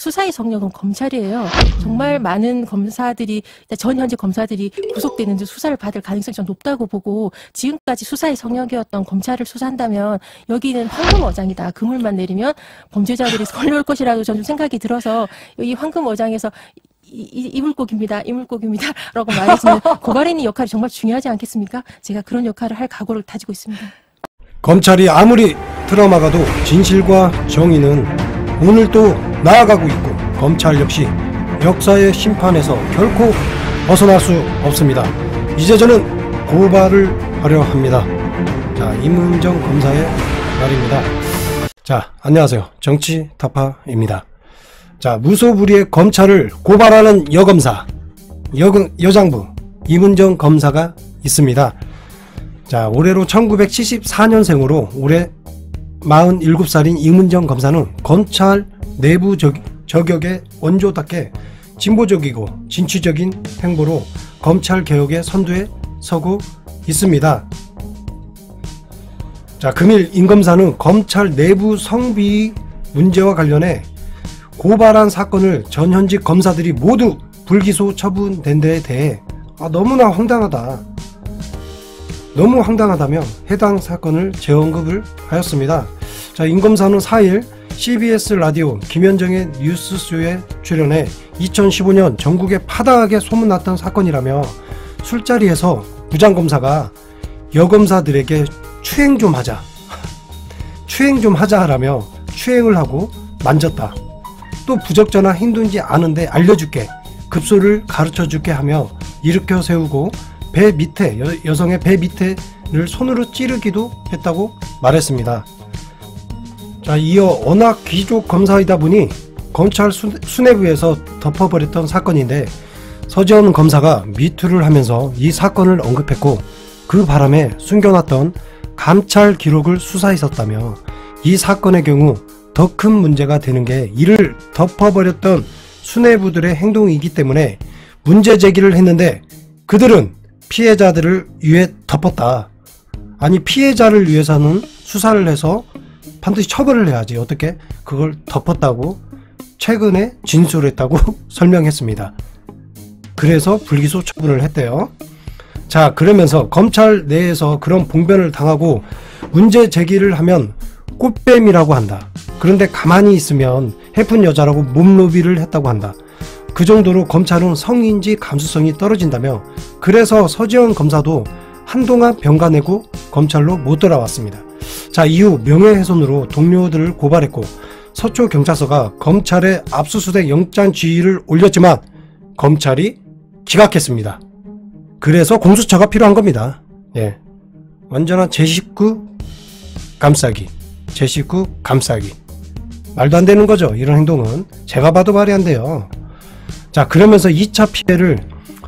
수사의 성역은 검찰이에요. 정말 많은 검사들이, 전 현재 검사들이 구속되는지 수사를 받을 가능성이 좀 높다고 보고, 지금까지 수사의 성역이었던 검찰을 수사한다면 여기는 황금어장이다. 그물만 내리면 범죄자들이 걸려올 것이라고 저는 좀 생각이 들어서 이 황금어장에서 이물고기입니다. 이물고기입니다. 라고 말해주는 고발인의 역할이 정말 중요하지 않겠습니까? 제가 그런 역할을 할 각오를 다지고 있습니다. 검찰이 아무리 트라우마가도 진실과 정의는 오늘도 나아가고 있고, 검찰 역시 역사의 심판에서 결코 벗어날 수 없습니다. 이제 저는 고발을 하려 합니다. 자, 임은정 검사의 말입니다. 자, 안녕하세요. 정치타파입니다. 자, 무소불위의 검찰을 고발하는 여검사, 여장부 임은정 검사가 있습니다. 자, 올해로 1974년생으로 올해 47살인 임은정 검사는 검찰 내부 저격의 원조답게 진보적이고 진취적인 행보로 검찰 개혁의 선두에 서고 있습니다. 자, 금일 임 검사는 검찰 내부 성비 문제와 관련해 고발한 사건을 전현직 검사들이 모두 불기소 처분된 데에 대해 너무나 황당하다, 너무 황당하다며 해당 사건을 재언급을 하였습니다. 자, 임 검사는 4일 CBS 라디오 김현정의 뉴스쇼에 출연해 2015년 전국에 파다하게 소문났던 사건이라며 술자리에서 부장검사가 여검사들에게 추행 좀 하자, 추행 좀 하자라며 추행을 하고 만졌다. 또 부적절한 행동인지 아는데 알려줄게, 급소를 가르쳐줄게 하며 일으켜 세우고 배 밑에, 여성의 배 밑에를 손으로 찌르기도 했다고 말했습니다. 자, 이어 워낙 귀족 검사이다 보니 검찰 수뇌부에서 덮어버렸던 사건인데, 서지현 검사가 미투를 하면서 이 사건을 언급했고, 그 바람에 숨겨놨던 감찰 기록을 수사했었다며, 이 사건의 경우 더 큰 문제가 되는 게 이를 덮어버렸던 수뇌부들의 행동이기 때문에 문제 제기를 했는데, 그들은 피해자들을 위해 덮었다. 아니, 피해자를 위해서는 수사를 해서 반드시 처벌을 해야지, 어떻게 그걸 덮었다고 최근에 진술했다고 설명했습니다. 그래서 불기소 처분을 했대요. 자, 그러면서 검찰 내에서 그런 봉변을 당하고 문제 제기를 하면 꽃뱀이라고 한다. 그런데 가만히 있으면 해픈 여자라고 몸로비를 했다고 한다. 그 정도로 검찰은 성인지 감수성이 떨어진다며, 그래서 서지현 검사도 한동안 병가내고 검찰로 못 돌아왔습니다. 자, 이후 명예훼손으로 동료들을 고발했고, 서초경찰서가 검찰의 압수수색 영장 지휘를 올렸지만 검찰이 기각했습니다. 그래서 공수처가 필요한 겁니다. 예, 완전한 제 식구 감싸기, 제 식구 감싸기. 말도 안 되는 거죠. 이런 행동은 제가 봐도 말이 안 돼요. 자, 그러면서 2차 피해를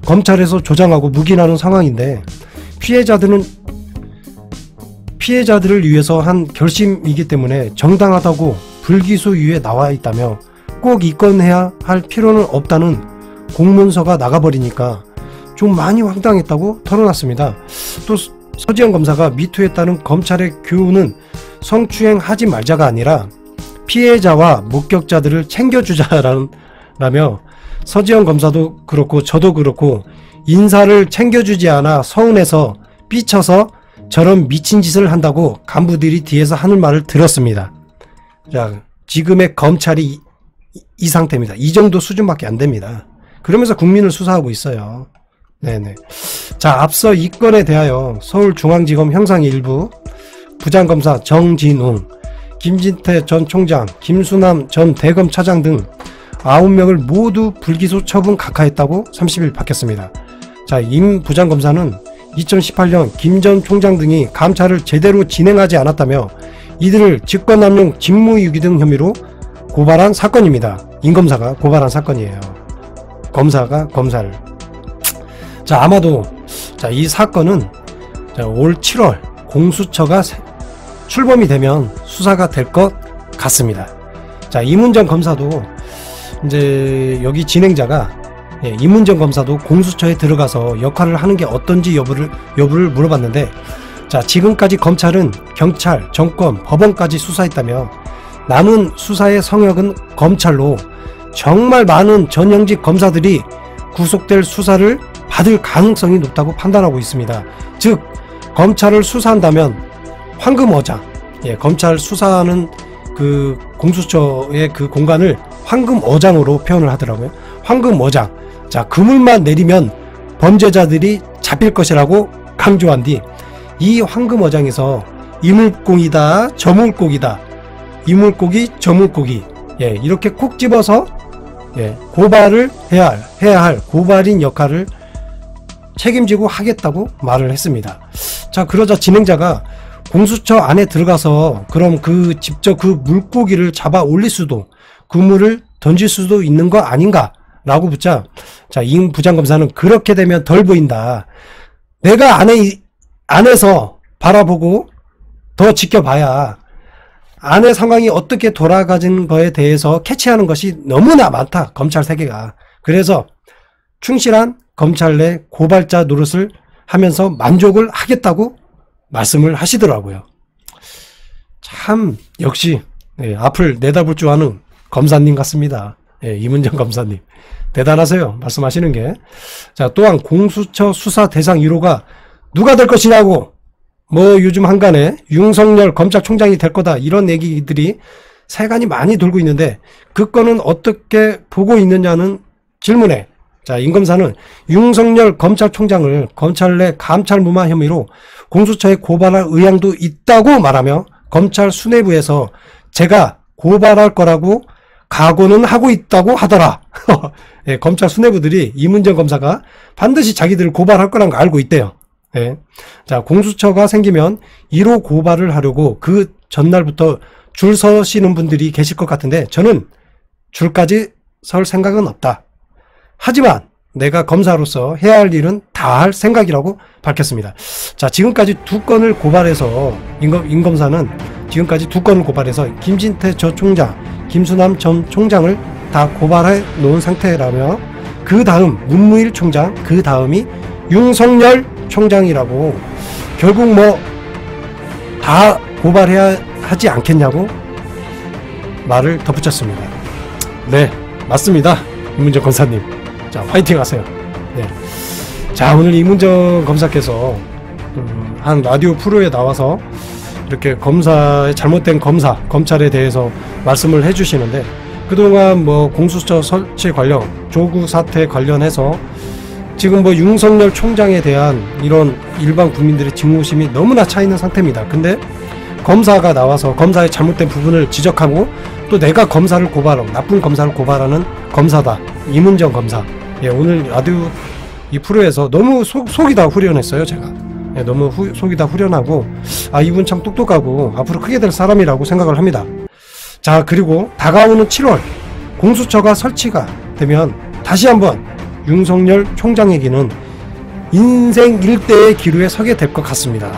검찰에서 조장하고 묵인하는 상황인데, 피해자들을 위해서 한 결심이기 때문에 정당하다고 불기소유예 나와 있다며 꼭 입건해야 할 필요는 없다는 공문서가 나가버리니까 좀 많이 황당했다고 털어놨습니다. 또 서지현 검사가 미투했다는 검찰의 교훈은 성추행 하지 말자가 아니라 피해자와 목격자들을 챙겨주자라며, 서지현 검사도 그렇고 저도 그렇고 인사를 챙겨주지 않아 서운해서 삐쳐서 저런 미친 짓을 한다고 간부들이 뒤에서 하는 말을 들었습니다. 자, 지금의 검찰이 이 상태입니다. 이 정도 수준밖에 안 됩니다. 그러면서 국민을 수사하고 있어요. 네네. 자, 앞서 이 건에 대하여 서울중앙지검 형사 1부 부장검사 정진웅, 김진태 전 총장, 김수남 전 대검 차장 등 9명을 모두 불기소 처분 각하했다고 30일 밝혔습니다. 자, 임 부장검사는 2018년 김 전 총장 등이 감찰을 제대로 진행하지 않았다며 이들을 직권남용 직무유기 등 혐의로 고발한 사건입니다. 임 검사가 고발한 사건이에요. 검사가 검사를. 자, 아마도 이 사건은 올 7월 공수처가 출범이 되면 수사가 될 것 같습니다. 자, 임은정 검사도 이제 여기 진행자가 임은정 검사도 공수처에 들어가서 역할을 하는 게 어떤지 여부를 물어봤는데, 자, 지금까지 검찰은 경찰, 정권, 법원까지 수사했다며 남은 수사의 성역은 검찰로 정말 많은 전현직 검사들이 구속될 수사를 받을 가능성이 높다고 판단하고 있습니다. 즉 검찰을 수사한다면 황금어장, 검찰 수사하는 그 공수처의 그 공간을 황금어장으로 표현을 하더라고요. 황금어장. 자, 그물만 내리면 범죄자들이 잡힐 것이라고 강조한 뒤 이 황금어장에서 이물공이다, 저물고기다, 이물고기, 저물고기, 이렇게 콕 집어서 고발을 해야 할 고발인 역할을 책임지고 하겠다고 말을 했습니다. 자, 그러자 진행자가 공수처 안에 들어가서 그럼 직접 그 물고기를 잡아 올릴 수도, 그물을 던질 수도 있는 거 아닌가? 라고 묻자, 자, 임 부장검사는 그렇게 되면 덜 보인다. 내가 안에서 바라보고 더 지켜봐야 안의 상황이 어떻게 돌아가는 거에 대해서 캐치하는 것이 너무나 많다. 검찰 세계가. 그래서 충실한 검찰 내 고발자 노릇을 하면서 만족을 하겠다고 말씀을 하시더라고요. 참 역시 앞을 내다볼 줄 아는 검사님 같습니다. 이문정 검사님 대단하세요. 말씀하시는 게. 자, 또한 공수처 수사 대상 1호가 누가 될 것이냐고, 뭐 요즘 한간에 윤석열 검찰총장이 될 거다, 이런 얘기들이 세간이 많이 돌고 있는데 그 건은 어떻게 보고 있느냐는 질문에, 자, 임 검사는 윤석열 검찰총장을 검찰 내 감찰무마 혐의로 공수처에 고발할 의향도 있다고 말하며 검찰 수뇌부에서 제가 고발할 거라고 각오는 하고 있다고 하더라. 검찰 수뇌부들이 이문정 검사가 반드시 자기들을 고발할 거란 거 알고 있대요. 자, 공수처가 생기면 1호 고발을 하려고 그 전날부터 줄 서시는 분들이 계실 것 같은데 저는 줄까지 설 생각은 없다. 하지만 내가 검사로서 해야 할 일은 다 할 생각이라고 밝혔습니다. 자, 지금까지 2건을 고발해서 임 검사는 지금까지 2건을 고발해서 김진태 전 총장, 김수남 전 총장을 다 고발해 놓은 상태라며 그 다음 문무일 총장, 그 다음이 윤석열 총장이라고 결국 뭐 다 고발해야 하지 않겠냐고 말을 덧붙였습니다. 네, 맞습니다. 이문정 검사님. 자, 화이팅 하세요. 네. 자, 오늘 이문정 검사께서 한 라디오 프로에 나와서 이렇게 검사의 잘못된 검찰에 대해서 말씀을 해주시는데, 그동안 뭐 공수처 설치 관련, 조국 사태 관련해서 지금 뭐 윤석열 총장에 대한 이런 일반 국민들의 증오심이 너무나 차 있는 상태입니다. 근데 검사가 나와서 검사의 잘못된 부분을 지적하고 또 내가 검사를 고발하고 나쁜 검사를 고발하는 검사다, 이문정 검사. 오늘 라디오 이 프로에서 너무 속이 다 후련했어요. 제가 너무 속이 다 후련하고, 아, 이분 참 똑똑하고 앞으로 크게 될 사람이라고 생각을 합니다. 자, 그리고 다가오는 7월 공수처가 설치가 되면 다시 한번 윤석열 총장에게는 인생 일대의 기로에 서게 될 것 같습니다.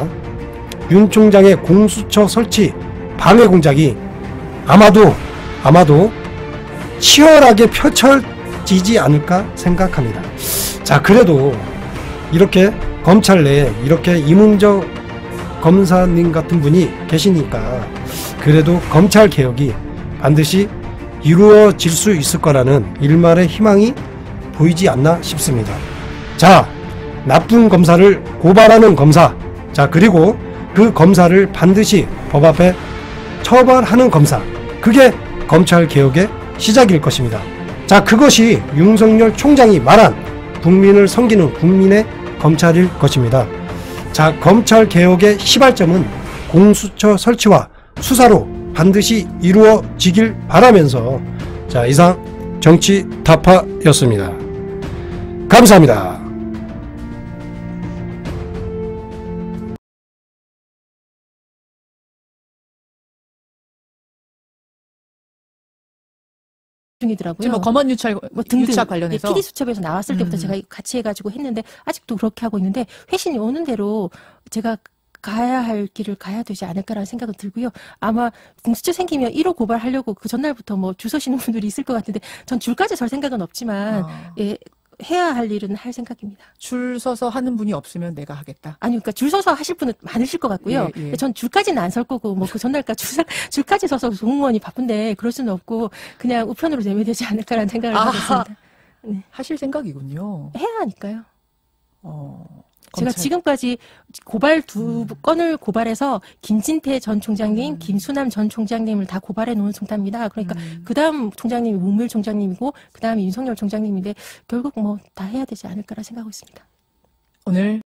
윤 총장의 공수처 설치 방해 공작이 아마도 치열하게 펼쳐지지 않을까 생각합니다. 자, 그래도 이렇게 검찰 내에 이렇게 이문정 검사님 같은 분이 계시니까 그래도 검찰 개혁이 반드시 이루어질 수 있을 거라는 일말의 희망이 보이지 않나 싶습니다. 자, 나쁜 검사를 고발하는 검사, 자, 그리고 그 검사를 반드시 법 앞에 처벌하는 검사, 그게 검찰 개혁의 시작일 것입니다. 자, 그것이 윤석열 총장이 말한 국민을 섬기는 국민의 검찰일 것입니다. 자, 검찰 개혁의 시발점은 공수처 설치와 수사로 반드시 이루어지길 바라면서, 자, 이상 정치 타파였습니다. 감사합니다. 중이더라고요. 지금 뭐 검언 유착 등등 유착 관련해서 PD 수첩에서 나왔을 때부터 제가 같이 해가지고 했는데 아직도 그렇게 하고 있는데, 회신이 오는 대로 제가 가야 할 길을 가야 되지 않을까라는 생각은 들고요. 아마 공수처 생기면 1호 고발하려고 그 전날부터 뭐 줄 서시는 분들이 있을 것 같은데 전 줄까지 설 생각은 없지만, 해야 할 일은 할 생각입니다. 줄 서서 하는 분이 없으면 내가 하겠다. 아니, 그러니까 줄 서서 하실 분은 많으실 것 같고요. 예, 예. 근데 전 줄까지는 안 설 거고, 뭐 그 전날까지 줄까지 서서 공무원이 바쁜데 그럴 수는 없고, 그냥 우편으로 내면 되지 않을까라는 생각을 하고 있습니다. 하실 생각이군요. 해야 하니까요. 제가 검찰. 지금까지 고발 2건을 고발해서 김진태 전 총장님, 김수남 전 총장님을 다 고발해 놓은 상태입니다. 그러니까 그 다음 총장님이 문무일 총장님이고 그 다음에 윤석열 총장님인데 결국 뭐 다 해야 되지 않을까라 생각하고 있습니다. 오늘